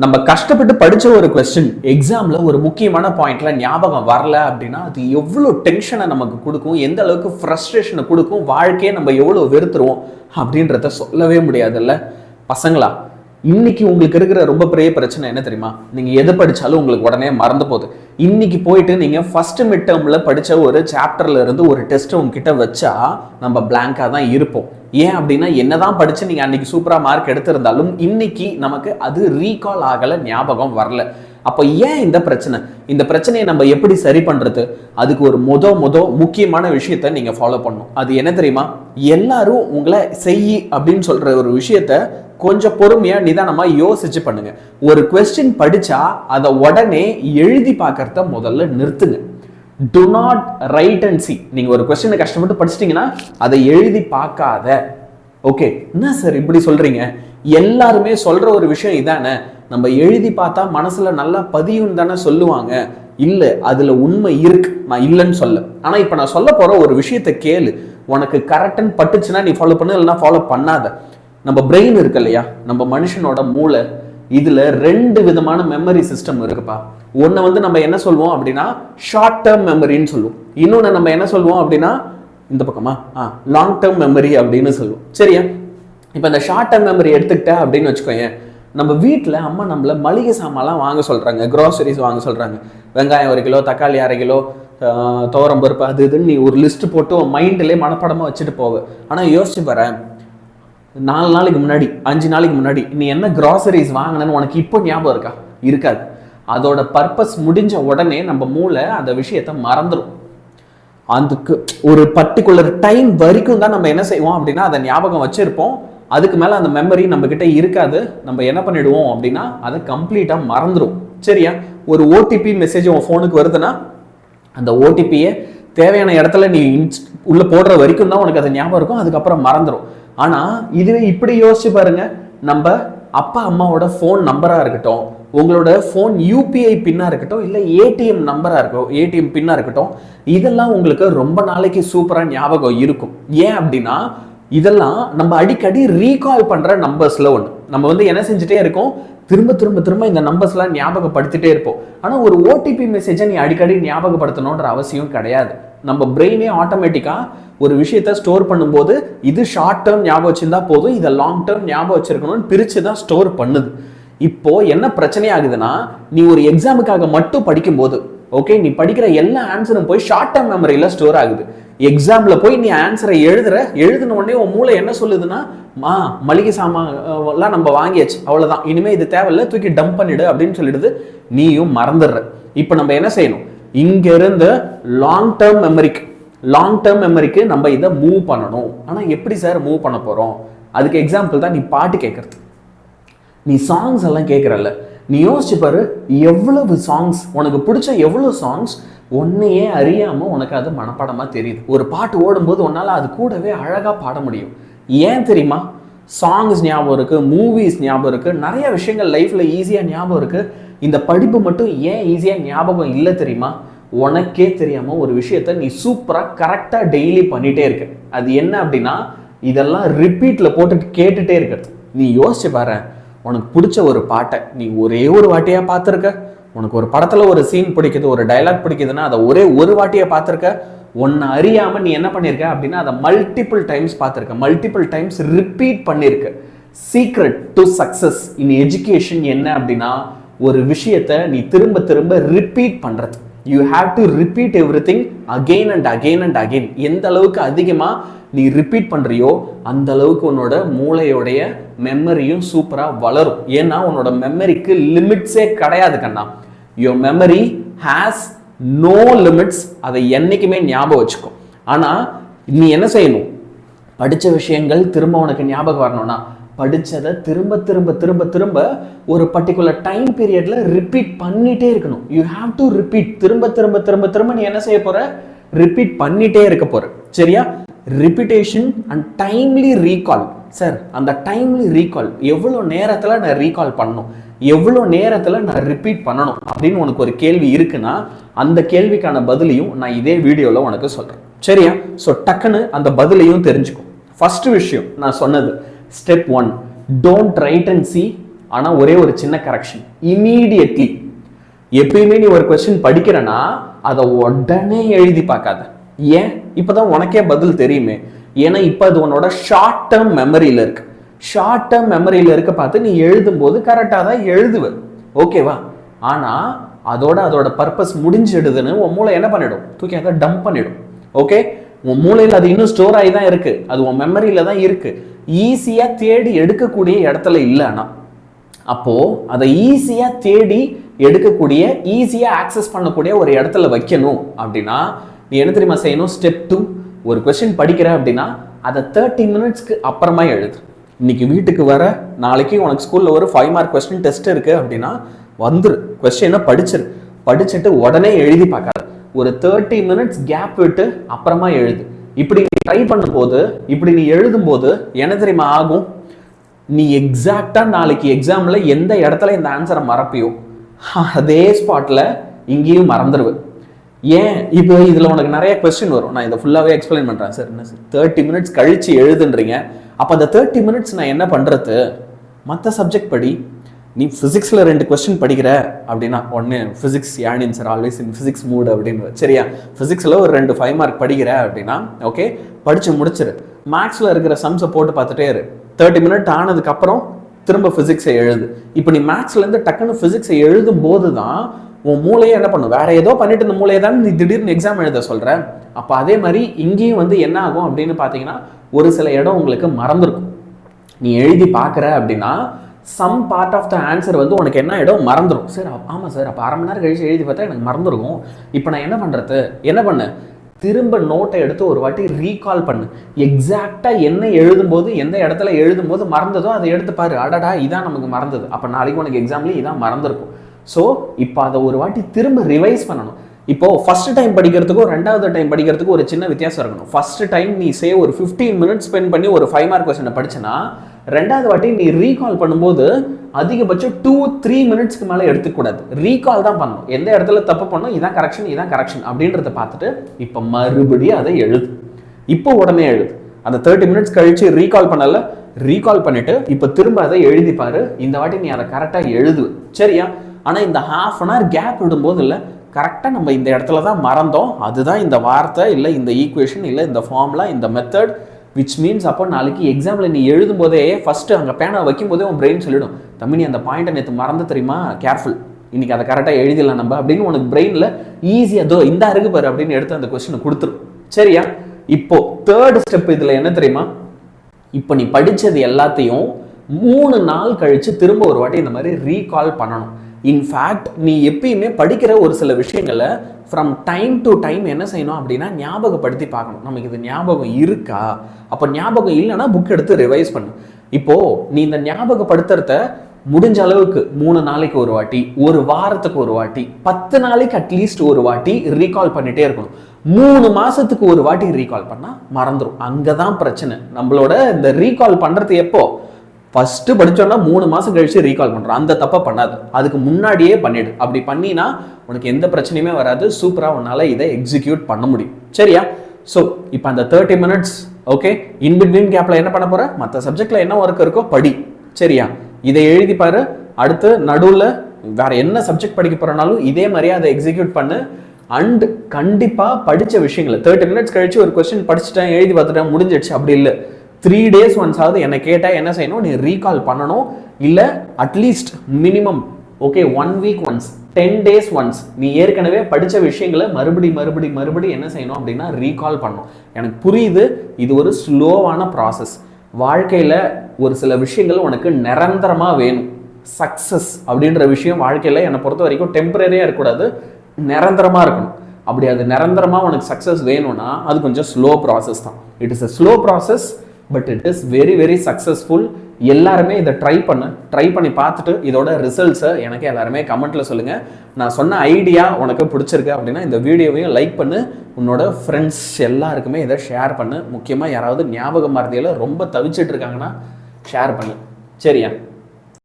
நம்ம கஷ்டப்பட்டு படிச்ச ஒரு கொஸ்டின் எக்ஸாம்ல ஒரு முக்கியமான பாயிண்ட்ல ஞாபகம் வரல அப்படின்னா அது எவ்வளோ டென்ஷனை நமக்கு கொடுக்கும், எந்த அளவுக்கு ஃப்ரஸ்ட்ரேஷனை கொடுக்கும், வாழ்க்கையை நம்ம எவ்வளோ வெறுத்துருவோம் அப்படின்றத சொல்லவே முடியாதுல்ல பசங்களா. இன்னைக்கு உங்களுக்கு இருக்கிற ரொம்ப பெரிய பிரச்சனை என்ன தெரியுமா? நீங்க எதை படிச்சாலும் உங்களுக்கு உடனே மறந்து போகுது. இன்னைக்கு போயிட்டு நீங்க ஃபர்ஸ்ட் மிட் டேர்ம்ல படிச்ச ஒரு சாப்டர்ல இருந்து ஒரு டெஸ்ட் உங்ககிட்ட வச்சா நம்ம பிளாங்கா தான் இருப்போம். ஏன் அப்படின்னா என்னதான் படிச்சு நீங்க அன்னைக்கு சூப்பரா மார்க் எடுத்திருந்தாலும் இன்னைக்கு நமக்கு அது ரீகால் ஆகல, ஞாபகம் வரல. அப்போ ஏன் இந்த பிரச்சனை? இந்த பிரச்சனையை நம்ம எப்படி சரி பண்றது? அதுக்கு ஒரு முக்கியமான விஷயத்த நீங்க ஃபாலோ பண்ணணும். அது என்ன தெரியுமா? எல்லாரும் உங்களை செய் அப்படின்னு சொல்ற ஒரு விஷயத்த கொஞ்சம் பொறுமையா நிதானமா யோசிச்சு பண்ணுங்க. ஒரு கொஸ்டின் படிச்சா அதை உடனே எழுதி பார்க்கறத முதல்ல நிறுத்துங்க. Do not write and see. நீங்க ஒரு கொஸ்டினை கஷ்டப்பட்டு படிச்சிட்டீங்கன்னா அதை எழுதி பார்க்காத. ஓகே, என்ன சார் இப்படி சொல்றீங்க? எல்லாருமே சொல்ற ஒரு விஷயம் இதானே, நம்ம எழுதி பார்த்தா மனசுல நல்லா பதியும் தானே சொல்லுவாங்க. இல்ல, அதுல உண்மை இருக்கு, நான் இல்லைன்னு சொல்ல. ஆனா இப்ப நான் சொல்ல போற ஒரு விஷயத்த கேளு. உனக்கு கரெக்ட்னு பட்டுச்சுன்னா நீ ஃபாலோ பண்ணு, இல்லைன்னா ஃபாலோ பண்ணாத. நம்ம பிரெயின் இருக்கு இல்லையா, நம்ம மனுஷனோட மூளை, இதுல 2 விதமான மெமரி சிஸ்டம் இருக்குப்பா. ஒன்னு வந்து நம்ம என்ன சொல்லுவோம் அப்படின்னா ஷார்ட் டேர்ம் மெமரின்னு சொல்லுவோம். இன்னொன்னு நம்ம என்ன சொல்லுவோம் அப்படின்னா இந்த பக்கமா லாங் டேர்ம் மெமரி அப்படின்னு சொல்லுவோம். சரியா? இப்ப இந்த ஷார்ட் டேர்ம் மெமரி எடுத்துக்கிட்ட அப்படின்னு வச்சுக்கோங்க. நம்ம வீட்டில் அம்மா நம்மள மளிகை சாமான்லாம் வாங்க சொல்றாங்க, கிராசரிஸ் வாங்க சொல்றாங்க. வெங்காயம் 1 கிலோ, தக்காளி 1/2 கிலோ, துவரம் பருப்பு, அது இதுன்னு நீ ஒரு லிஸ்ட் போட்டு மைண்ட்லேயே மனப்படமா வச்சுட்டு போவ. ஆனா யோசிச்சு பாரு, 4 நாளைக்கு முன்னாடி 5 நாளைக்கு முன்னாடி நீ என்ன கிராசரிஸ் வாங்கினன்னு உனக்கு இப்போ ஞாபகம் இருக்கா? இருக்காது. அதோட பர்பஸ் முடிஞ்ச உடனே நம்ம மூளை அந்த விஷயத்த மறந்துடும். அதுக்கு ஒரு பர்டிகுலர் டைம் வரைக்கும் தான் நம்ம என்ன செய்வோம் அப்படின்னா அதை ஞாபகம் வச்சிருப்போம். அதுக்கு மேல அந்த மெமரி நம்ம கிட்ட இருக்காது. நம்ம என்ன பண்ணிடுவோம் அப்படின்னா அதை கம்ப்ளீட்டா மறந்துடும். சரியா? ஒரு ஓடிபி மெசேஜ் உன் ஃபோனுக்கு வருதுன்னா அந்த ஓடிபியை தேவையான இடத்துல நீ உள்ள போடுற வரைக்கும் தான் உனக்கு அது ஞாபகம் இருக்கும், அதுக்கப்புறம் மறந்துடும். ஆனா இதுவே இப்படி யோசிச்சு பாருங்க, நம்ம அப்பா அம்மாவோட ஃபோன் நம்பரா இருக்கட்டும், உங்களோட ஃபோன் யூபிஐ பின்னா இருக்கட்டும், இல்லை ஏடிஎம் நம்பரா இருக்கட்டும், ஏடிஎம் பின்னா இருக்கட்டும், இதெல்லாம் உங்களுக்கு ரொம்ப நாளைக்கு சூப்பரா ஞாபகம் இருக்கும். ஏன் அப்படின்னா இதெல்லாம் நம்ம அடிக்கடி ரீகால் பண்ற நம்பர்ஸ்ல ஒன்று. நம்ம வந்து என்ன செஞ்சுட்டே இருக்கோம், திரும்ப திரும்ப திரும்ப இந்த நம்பர்ஸ்லாம் ஞாபகப்படுத்திட்டே இருப்போம். ஆனா ஒரு ஓடிபி மெசேஜை நீ அடிக்கடி ஞாபகப்படுத்தணுன்ற அவசியம் கிடையாது. நம்ம பிரெயினே ஆட்டோமேட்டிக்கா ஒரு விஷயத்த ஸ்டோர் பண்ணும்போது இது ஷார்ட் டேர்ம் ஞாபகம் வச்சிருந்தா போதும், இதை லாங் டேர்ம் ஞாபகம் வச்சிருக்கணும்னு பிரிச்சு தான் ஸ்டோர் பண்ணுது. இப்போ என்ன பிரச்சனை ஆகுதுன்னா, நீ ஒரு எக்ஸாமுக்காக மட்டும் படிக்கும்போது ஓகே, நீ படிக்கிற எல்லா ஆன்சரும் போய் ஷார்ட் டேர்ம் மெமரியில ஸ்டோர் ஆகுது. எக்ஸாம்ல போய் நீ ஆன்சரை எழுதின உடனே உன் மூளை என்ன சொல்லுதுன்னா, மளிகை சாமான்லாம் நம்ம வாங்கியாச்சு, அவ்வளவுதான், இனிமே இது தேவையில்ல, தூக்கி டம்ப் பண்ணிடு அப்படின்னு சொல்லிடுது. நீயும் மறந்துடுற. இப்போ நம்ம என்ன செய்யணும், இங்க இருந்து லாங் டேர்ம் மெமரிக்கு நம்ம இதை மூவ் பண்ணணும். ஆனா எப்படி சார் மூவ் பண்ண போறோம்? அதுக்கு எக்ஸாம்பிள் தான் நீ பாட்டு கேட்கறது. நீ சாங்ஸ் எல்லாம் கேட்கறல்ல, நீ யோசிச்சு பாரு, எவ்வளவு சாங்ஸ் உனக்கு பிடிச்ச, எவ்வளவு சாங்ஸ் உன்னையே அறியாம உனக்கு அது மனப்பாடமா தெரியுது. ஒரு பாட்டு ஓடும்போது உன்னால அது கூடவே அழகா பாட முடியும். ஏன் தெரியுமா? சாங்ஸ் ஞாபகம் இருக்கு, மூவிஸ் ஞாபகம் இருக்கு, நிறைய விஷயங்கள் லைஃப்ல ஈஸியா ஞாபகம் இருக்கு. இந்த படிப்பு மட்டும் ஏன் ஈஸியா ஞாபகம் இல்லை தெரியுமா? உனக்கே தெரியாம ஒரு விஷயத்த நீ சூப்பரா கரெக்டா டெய்லி பண்ணிட்டே இருக்க. அது என்ன அப்படின்னா இதெல்லாம் ரிப்பீட்ல போட்டுட்டு கேட்டுட்டே இருக்கிறது. நீ யோசிச்சு பாரு, உனக்கு பிடிச்ச ஒரு பாட்டை நீ ஒரே ஒரு வாட்டியா பார்த்துருக்க. உனக்கு ஒரு படத்துல ஒரு சீன் பிடிக்குது, ஒரு டைலாக் பிடிக்குதுன்னா அதை ஒரே ஒரு வாட்டியா பார்த்துருக்க. உன்னை அறியாம நீ என்ன பண்ணிருக்க அப்படின்னா அதை மல்டிபிள் டைம்ஸ் பார்த்துருக்க, மல்டிபிள் டைம்ஸ் ரிப்பீட் பண்ணிருக்க. Secret to success in education என்ன அப்படின்னா ஒரு விஷயத்த நீ திரும்ப திரும்ப ரிப்பீட் பண்றது. You have to repeat everything again and again and again. எந்த அளவுக்கு அதிகமா நீ ரிப்பீட் பண்றியோ அந்த அளவுக்கு உன்னோட மூளையோடைய மெமரியும் சூப்பரா வளரும். ஏன்னா உன்னோட மெமரிக்கு லிமிட்ஸே கிடையாது கண்ணா. Your memory has no limits. அதை என்னைக்குமே ஞாபகம் வச்சுக்கோ. ஆனா நீ என்ன செய்யணும், படிச்ச விஷயங்கள் திரும்ப உனக்கு ஞாபகம் வரணும்னா படிச்சதை திரும்ப திரும்ப திரும்ப திரும்ப ஒரு பர்டிகுலர் டைம் பீரியட்ல ரிப்பீட் பண்ணிட்டே இருக்கணும். You have to repeat. திரும்ப திரும்ப திரும்ப திரும்ப நீ என்ன செய்ய போற, ரிப்பீட் பண்ணிட்டே இருக்க போற. சரியா? Repetition and timely recall. Sir, அந்த டைம்லி ரீகால் எவ்வளோ நேரத்தில் நான் ரீகால் பண்ணணும், எவ்வளோ நேரத்தில் நான் ரிப்பீட் பண்ணணும் அப்படின்னு உனக்கு ஒரு கேள்வி இருக்குன்னா அந்த கேள்விக்கான பதிலையும் நான் இதே வீடியோவில் உனக்கு சொல்கிறேன். சரியா? ஸோ டக்குன்னு அந்த பதிலையும் தெரிஞ்சுக்கும். ஃபர்ஸ்ட் விஷயம் நான் சொன்னது, step 1, don't write and C, ஆனால் ஒரே ஒரு சின்ன கரெக்ஷன், இமீடியட்லி. எப்பயுமே நீ ஒரு கொஸ்டின் படிக்கிறனா அதை உடனே எழுதி பார்க்காத. ஏன்? இப்போதான் உனக்கே பதில் தெரியுமே. ஏன்னா இப்போ அது உன்னோட ஷார்ட் டேர்ம் மெமரியில் இருக்கு. ஷார்ட் டேர்ம் மெமரியில் இருக்க பார்த்து நீ எழுதும்போது கரெக்டாக தான் எழுதுவ, ஓகேவா? ஆனால் அதோட பர்பஸ் முடிஞ்சிடுதுன்னு உன் மூளை என்ன பண்ணிடும்? தூக்கி அதை டம்ப் பண்ணிடும். ஓகே, உன் மூளையில் அது இன்னும் ஸ்டோர் ஆகி தான் இருக்கு, அது உன் மெமரியில தான் இருக்கு. ஈஸியாக தேடி எடுக்கக்கூடிய இடத்துல இல்லை. ஆனால் அப்போ அதை ஈஸியாக தேடி எடுக்கக்கூடிய, ஈஸியாக ஆக்சஸ் பண்ணக்கூடிய ஒரு இடத்துல வைக்கணும் அப்படின்னா நீ என்ன தெரியுமா செய்யணும்? ஸ்டெப் 2, ஒரு கொஸ்டின் படிக்கிற அப்படின்னா அதை 30 மினிட்ஸ்க்கு அப்புறமா எழுது. இன்னைக்கு வீட்டுக்கு வர, நாளைக்கு உனக்கு ஸ்கூலில் ஒரு 5 மார்க் கொஸ்டின் டெஸ்ட் இருக்கு அப்படின்னா வந்துரு, கொஸ்டினை படிச்சுட்டு உடனே எழுதி பார்க்காது. ஒரு 30 மினிட்ஸ் கேப் விட்டு அப்புறமா எழுது. இப்படி நீ ட்ரை பண்ணும்போது, இப்படி நீ எழுதும்போது என்ன தெரியுமா ஆகும்? நீ எக்ஸாக்டா நாளைக்கு எக்ஸாம்ல எந்த இடத்துல இந்த ஆன்சரை மறப்பியோ அதே ஸ்பாட்ல இங்கேயும் மறந்துடுவு. ஏன்? இப்போ இதுல உனக்கு நிறைய கொஸ்டின் வரும். நான் இதை ஃபுல்லாவே எக்ஸ்பிளைன் பண்றேன். சார் என்ன சார் 30 மினிட்ஸ் கழிச்சு எழுதுன்றீங்க? அப்போ அந்த 30 மினிட்ஸ் நான் என்ன பண்றது? மற்ற சப்ஜெக்ட் படி. நீ ஃபிசிக்ஸில் 2 கொஸ்டின் படிக்கிற அப்படின்னா ஒன்று ஃபிசிக்ஸ் யானின் sir always in physics mood அப்படின்னு, சரியா? ஃபிசிக்ஸில் ஒரு 2 5 மார்க் படிக்கிற அப்படின்னா ஓகே, படித்து முடிச்சிரு. மேக்ஸில் இருக்கிற சம்ஸை போட்டு பார்த்துட்டே இரு. 30 மினிட் ஆனதுக்கப்புறம் திரும்ப ஃபிசிக்ஸை எழுது. இப்போ நீ மேக்ஸ்லேருந்து டக்குன்னு ஃபிசிக்ஸை எழுதும் போது தான் உன் மூளையை என்ன பண்ணும்? வேற ஏதோ பண்ணிட்டு இந்த மூளையை தான் நீ திடீர்னு எக்ஸாம் எழுத சொல்கிற. அப்போ அதே மாதிரி இங்கேயும் வந்து என்ன ஆகும் அப்படின்னு பார்த்தீங்கன்னா ஒரு சில இடம் உங்களுக்கு மறந்துருக்கும். நீ எழுதி பார்க்குற அப்படின்னா some part of the answer வந்து உனக்கு என்ன ஆகிடும்? மறந்துடும். சார் ஆமாம் சார், அப்போ 1/2 மணி நேரம் கழிச்சு எழுதி பார்த்தா எனக்கு மறந்துருக்கும். இப்போ நான் என்ன பண்ணுறது? என்ன பண்ணு? திரும்ப நோட்டை எடுத்து ஒரு வாட்டி ரீகால் பண்ணு. எக்ஸாக்டாக என்ன எழுதும்போது, எந்த இடத்துல எழுதும்போது மறந்ததோ அதை எடுத்து பாரு. அடடா, இதான் நமக்கு மறந்தது. அப்போ நாளைக்கு உனக்கு எக்ஸாம்லேயே இதான் மறந்துருக்கும். ஸோ இப்போ அதை ஒரு வாட்டி திரும்ப ரிவைஸ் பண்ணணும். இப்போ ஃபர்ஸ்ட் டைம் படிக்கிறதுக்கும் 2வது டைம் படிக்கிறதுக்கும் ஒரு சின்ன வித்தியாசம் இருக்கணும். ஃபர்ஸ்ட் டைம் நீ 15 மினிட்ஸ் ஸ்பெண்ட் பண்ணி ஒரு 5 மார்க் கொஸ்டினை படிச்சனா, 2வது வாட்டி நீ ரீகால் பண்ணும்போது அதிகபட்சம் 2-3 மினிட்ஸ்க்கு மேலே எடுத்துக்கூடாது. ரீகால் தான் பண்ணணும். எந்த இடத்துல தப்பு பண்ணணும், இதான் கரெக்ஷன் அப்படின்றத பார்த்துட்டு இப்போ மறுபடியும் அதை எழுது. இப்போ உடனே எழுது. அந்த 30 மினிட்ஸ் கழிச்சு ரீகால் பண்ணல, ரீகால் பண்ணிட்டு இப்போ திரும்ப அதை எழுதி பாரு. இந்த வாட்டி நீ அதை கரெக்டாக எழுது, சரியா? ஆனால் இந்த 1/2 அன் ஹவர் கேப் விடும்போது இல்லை, கரெக்டாக நம்ம இந்த இடத்துல தான் மறந்தோம், அதுதான் இந்த வார்த்தை, இல்லை இந்த ஈக்குவேஷன், இல்லை இந்த ஃபார்முலா, இந்த மெத்தட், விச் மீன்ஸ் அப்போ நாளைக்கு எக்ஸாமில் நீ எழுதும் போதே ஃபர்ஸ்ட் அங்கே பேனை வைக்கும் போதே உன் பிரெயின் சொல்லிடும், தம்பி நீ அந்த பாயிண்ட்டை நேற்று மறந்து தெரியுமா, கேர்ஃபுல், இன்னைக்கு அதை கரெக்டாக எழுதிடலாம் நம்ம அப்படின்னு உனக்கு பிரெயினில் ஈஸியாக தோ இந்த இருக்கு பாரு அப்படின்னு எடுத்து அந்த கொஸ்டினை கொடுத்துரும், சரியா? இப்போ 3rd ஸ்டெப் இதில் என்ன தெரியுமா? இப்போ நீ படித்தது எல்லாத்தையும் 3 நாள் கழித்து திரும்ப ஒரு வாட்டி இந்த மாதிரி ரீகால் பண்ணணும். இன்ஃபேக்ட் நீ எப்பயுமே படிக்கிற ஒரு சில விஷயங்களை ஃப்ரம் டைம் டு டைம் என்ன செய்யணும் அப்படின்னா ஞாபகப்படுத்தி பார்க்கணும். நமக்கு இது ஞாபகம் இருக்கா? அப்போ ஞாபகம் இல்லைன்னா புக் எடுத்து ரிவைஸ் பண்ணு. இப்போது நீ இந்த ஞாபகப்படுத்துறத முடிஞ்ச அளவுக்கு 3 நாளைக்கு ஒரு வாட்டி, ஒரு வாரத்துக்கு ஒரு வாட்டி, 10 நாளைக்கு அட்லீஸ்ட் ஒரு வாட்டி ரீகால் பண்ணிட்டே இருக்கணும். 3 மாசத்துக்கு ஒரு வாட்டி ரீகால் பண்ணா மறந்துடும். அங்கதான் பிரச்சனை. நம்மளோட இந்த ரீகால் பண்றது எப்போ? ஃபர்ஸ்ட் படிச்சோன்னா 3 மாசம் கழிச்சு ரீகால் பண்றோம். அந்த தப்பை பண்ணாது, அதுக்கு முன்னாடியே பண்ணிடு. அப்படி பண்ணினா உனக்கு எந்த பிரச்சனையுமே வராது. சூப்பரா உன்னால இதை எக்ஸிக்யூட் பண்ண முடியும், சரியா? ஸோ இப்போ அந்த 30 மினிட்ஸ் ஓகே, இன் பிட்வீன் கேப்ல என்ன பண்ண போற? மற்ற சப்ஜெக்ட்ல என்ன ஒர்க் இருக்கோ படி, சரியா? இதை எழுதி பாரு. அடுத்து நடுவில் வேற என்ன சப்ஜெக்ட் படிக்க போறனாலும் இதே மாதிரியே அதை எக்ஸிக்யூட் பண்ணு. அண்ட் கண்டிப்பா படிச்ச விஷயங்களை 30 மினிட்ஸ் கழிச்சு ஒரு கொஸ்டின் படிச்சுட்டேன், எழுதி பார்த்துட்டேன், முடிஞ்சிடுச்சு அப்படி இல்லை. 3 days ஒன்ஸ் ஆகுது என்னை கேட்டால் என்ன செய்யணும்? நீ ரீகால் பண்ணணும். இல்லை at least minimum okay 1 week once, 10 days once நீ ஏற்கனவே படித்த விஷயங்களை மறுபடி என்ன செய்யணும் அப்படின்னா ரீகால் பண்ணணும். எனக்கு புரியுது, இது ஒரு ஸ்லோவான ப்ராசஸ். வாழ்க்கையில் ஒரு சில விஷயங்கள் உனக்கு நிரந்தரமாக வேணும். சக்ஸஸ் அப்படின்ற விஷயம் வாழ்க்கையில் என்னை பொறுத்த வரைக்கும் டெம்பரரியாக இருக்கக்கூடாது, நிரந்தரமாக இருக்கணும். அப்படி அது நிரந்தரமாக உனக்கு சக்ஸஸ் வேணும்னா அது கொஞ்சம் ஸ்லோ ப்ராசஸ் தான். It is a slow process, but it is very very successful. எல்லாருமே இதை ட்ரை பண்ணி பார்த்துட்டு இதோட ரிசல்ட்ஸை எனக்கு எல்லாருமே கமெண்ட்ல சொல்லுங்க. நான் சொன்ன ஐடியா உனக்கு பிடிச்சிருக்கு அப்படின்னா இந்த வீடியோவையும் லைக் பண்ணு, உன்னோட ஃப்ரெண்ட்ஸ் எல்லாருக்குமே இதை ஷேர் பண்ணு. முக்கியமாக யாராவது ஞாபக மறதியில் ரொம்ப தவிச்சிட்டு இருக்காங்கன்னா ஷேர் பண்ணு, சரியா?